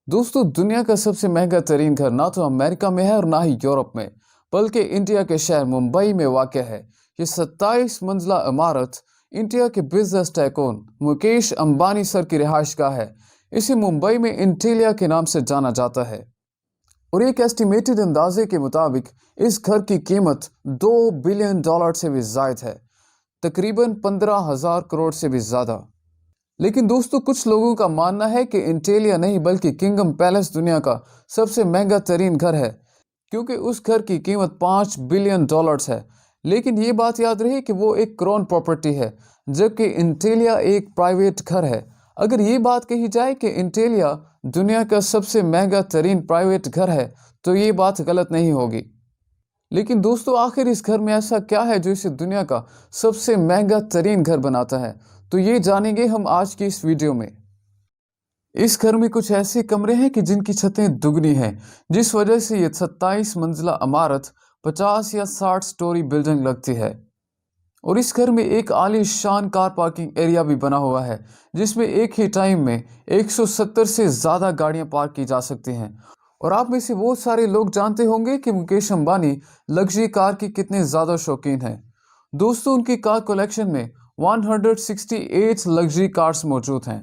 दोस्तों, दुनिया का सबसे महंगा तरीन घर ना तो अमेरिका में है और ना ही यूरोप में, बल्कि इंडिया के शहर मुंबई में वाक़ है। ये 27 मंजिला इमारत इंडिया के business tycoon Mukesh Ambani sir की रिहाइशगाह है। इसे मुंबई में इंटेलिया के नाम से जाना जाता है और एक एस्टिमेटेड अंदाजे के मुताबिक इस घर की कीमत $2 बिलियन से भी ज़ायद है, तकरीबन 15,000 करोड़ से भी ज़्यादा। लेकिन दोस्तों, कुछ लोगों का मानना है कि इंटेलिया नहीं बल्कि किंगडम पैलेस दुनिया का सबसे महंगा तरीन घर है, क्योंकि उस घर की कीमत $5 बिलियन है। लेकिन ये बात याद रहे कि वो एक क्राउन प्रॉपर्टी है, जबकि इंटेलिया एक प्राइवेट घर है। अगर ये बात कही जाए कि इंटेलिया दुनिया का सबसे महंगा तरीन प्राइवेट घर है, तो ये बात गलत नहीं होगी। लेकिन दोस्तों, आखिर इस घर में ऐसा क्या है जो इसे दुनिया का सबसे महंगा तरीन घर बनाता है? तो ये जानेंगे हम आज की इस वीडियो में। इस घर में कुछ ऐसे कमरे हैं कि जिनकी छतें दुगनी हैं, जिस वजह से ये 27 मंजिला इमारत 50 या 60 स्टोरी बिल्डिंग लगती है। और इस घर में एक आलीशान कार पार्किंग एरिया भी बना हुआ है, जिसमें एक ही टाइम में 170 से ज़्यादा गाड़ियां पार्क की जा सकती हैं। और आप में से बहुत सारे लोग जानते होंगे कि मुकेश अंबानी लग्जरी कार की कितने ज़्यादा शौकीन हैं। दोस्तों, उनकी कार कलेक्शन में 168 लग्जरी कार्स मौजूद हैं।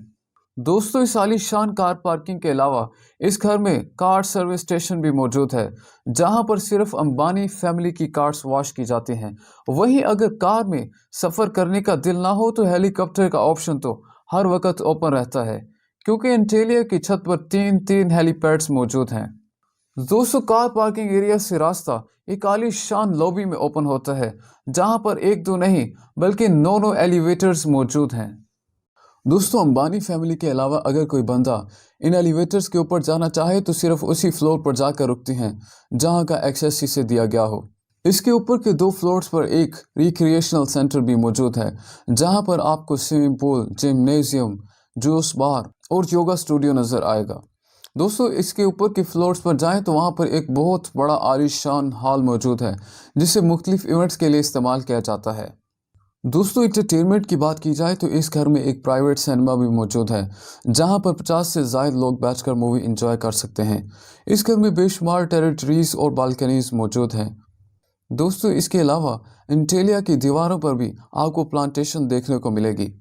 दोस्तों, इस आलीशान कार पार्किंग के अलावा इस घर में कार सर्विस स्टेशन भी मौजूद है, जहां पर सिर्फ अंबानी फैमिली की कार्स वॉश की जाती हैं। वहीं अगर कार में सफ़र करने का दिल ना हो तो हेलीकॉप्टर का ऑप्शन तो हर वक्त ओपन रहता है, क्योंकि इंटेलिया की छत पर तीन हेलीपैड्स मौजूद हैं। दोस्तों, कार पार्किंग एरिया से रास्ता एक आलीशान लॉबी में ओपन होता है, जहां पर एक दो नहीं बल्कि 9 एलिवेटर्स मौजूद हैं। दोस्तों, अंबानी फैमिली के अलावा अगर कोई बंदा इन एलिवेटर्स के ऊपर जाना चाहे तो सिर्फ उसी फ्लोर पर जाकर रुकती हैं जहां का एक्सेस इसे दिया गया हो। इसके ऊपर के 2 फ्लोर्स पर एक रिक्रिएशनल सेंटर भी मौजूद है, जहां पर आपको स्विमिंग पूल, जिम्नेजियम, जूस बार और योगा स्टूडियो नज़र आएगा। दोस्तों, इसके ऊपर के फ्लोर्स पर जाएं तो वहां पर एक बहुत बड़ा आलीशान हॉल मौजूद है, जिसे मुख्तलिफ इवेंट्स के लिए इस्तेमाल किया जाता है। दोस्तों, एंटरटेनमेंट की बात की जाए तो इस घर में एक प्राइवेट सिनेमा भी मौजूद है, जहां पर 50 से ज़ायद लोग बैठकर मूवी एंजॉय कर सकते हैं। इस घर में बेशुमार टेरेटरीज और बालकनीज मौजूद हैं। दोस्तों, इसके अलावा इंटेलिया की दीवारों पर भी आपको प्लांटेशन देखने को मिलेगी,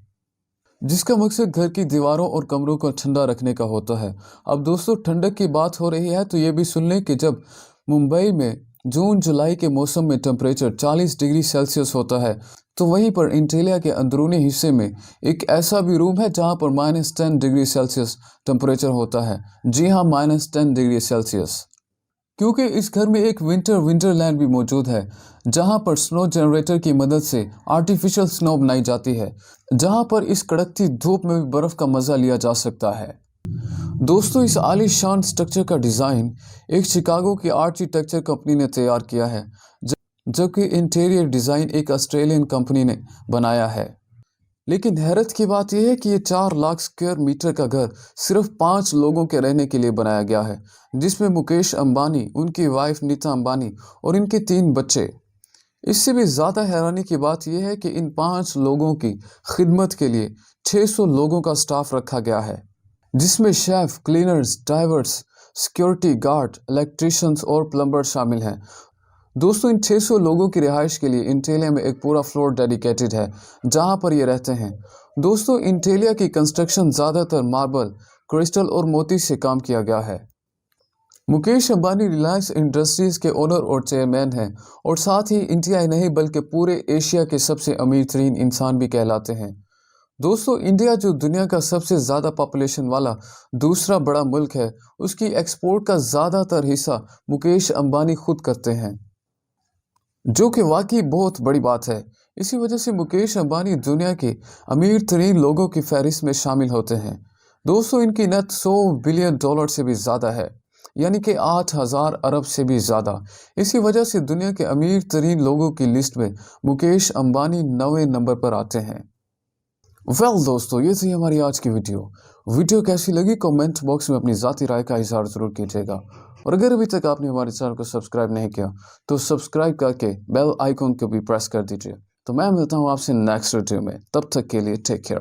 जिसका मकसद घर की दीवारों और कमरों को ठंडा रखने का होता है। अब दोस्तों, ठंडक की बात हो रही है तो ये भी सुन लें कि जब मुंबई में जून जुलाई के मौसम में टेम्परेचर 40 डिग्री सेल्सियस होता है, तो वहीं पर इंटेलिया के अंदरूनी हिस्से में एक ऐसा भी रूम है जहां पर -10 डिग्री सेल्सियस टेम्परेचर होता है। जी हाँ, -10 डिग्री सेल्सियस। क्योंकि इस घर में एक विंटरलैंड भी मौजूद है, जहां पर स्नो जनरेटर की मदद से आर्टिफिशियल स्नो बनाई जाती है, जहां पर इस कड़कती धूप में भी बर्फ़ का मज़ा लिया जा सकता है। दोस्तों, इस आलीशान स्ट्रक्चर का डिज़ाइन एक शिकागो की आर्किटेक्चर कंपनी ने तैयार किया है, जबकि इंटीरियर डिज़ाइन एक ऑस्ट्रेलियन कंपनी ने बनाया है। लेकिन हैरत की बात यह है कि ये 4 लाख स्क्वायर मीटर का घर सिर्फ 5 लोगों के रहने के लिए बनाया गया है, जिसमें मुकेश अंबानी, उनकी वाइफ नीता अंबानी और इनके 3 बच्चे। इससे भी ज़्यादा हैरानी की बात यह है कि इन 5 लोगों की खिदमत के लिए 600 लोगों का स्टाफ रखा गया है, जिसमें chef, cleaners, drivers, security guard, electricians और प्लम्बर शामिल हैं। दोस्तों, इन 600 लोगों की रिहाइश के लिए इंटेलिया में एक पूरा फ्लोर डेडिकेटेड है, जहां पर ये रहते हैं। दोस्तों, इंटेलिया की कंस्ट्रक्शन ज़्यादातर मार्बल, क्रिस्टल और मोती से काम किया गया है। मुकेश अंबानी रिलायंस इंडस्ट्रीज़ के ओनर और चेयरमैन हैं, और साथ ही इंडिया ही नहीं बल्कि पूरे एशिया के सबसे अमीर तरीन इंसान भी कहलाते हैं। दोस्तों, इंडिया जो दुनिया का सबसे ज़्यादा पॉपुलेशन वाला दूसरा बड़ा मुल्क है, उसकी एक्सपोर्ट का ज़्यादातर हिस्सा मुकेश अंबानी खुद करते हैं, जो कि वाकई बहुत बड़ी बात है। इसी वजह से मुकेश अंबानी दुनिया के अमीर तरीन लोगों की फहरिस्त में शामिल होते हैं। दोस्तों, इनकी नेट $100 बिलियन से भी ज़्यादा है, यानी कि 8,000 अरब से भी ज़्यादा। इसी वजह से दुनिया के अमीर तरीन लोगों की लिस्ट में मुकेश अंबानी 9वें नंबर पर आते हैं। दोस्तों, ये थी हमारी आज की वीडियो कैसी लगी कमेंट बॉक्स में अपनी ज़ाती राय का इज़हार ज़रूर कीजिएगा। और अगर अभी तक आपने हमारे चैनल को सब्सक्राइब नहीं किया तो सब्सक्राइब करके बेल आइकॉन को भी प्रेस कर दीजिए। तो मैं मिलता हूँ आपसे नेक्स्ट वीडियो में, तब तक के लिए टेक केयर।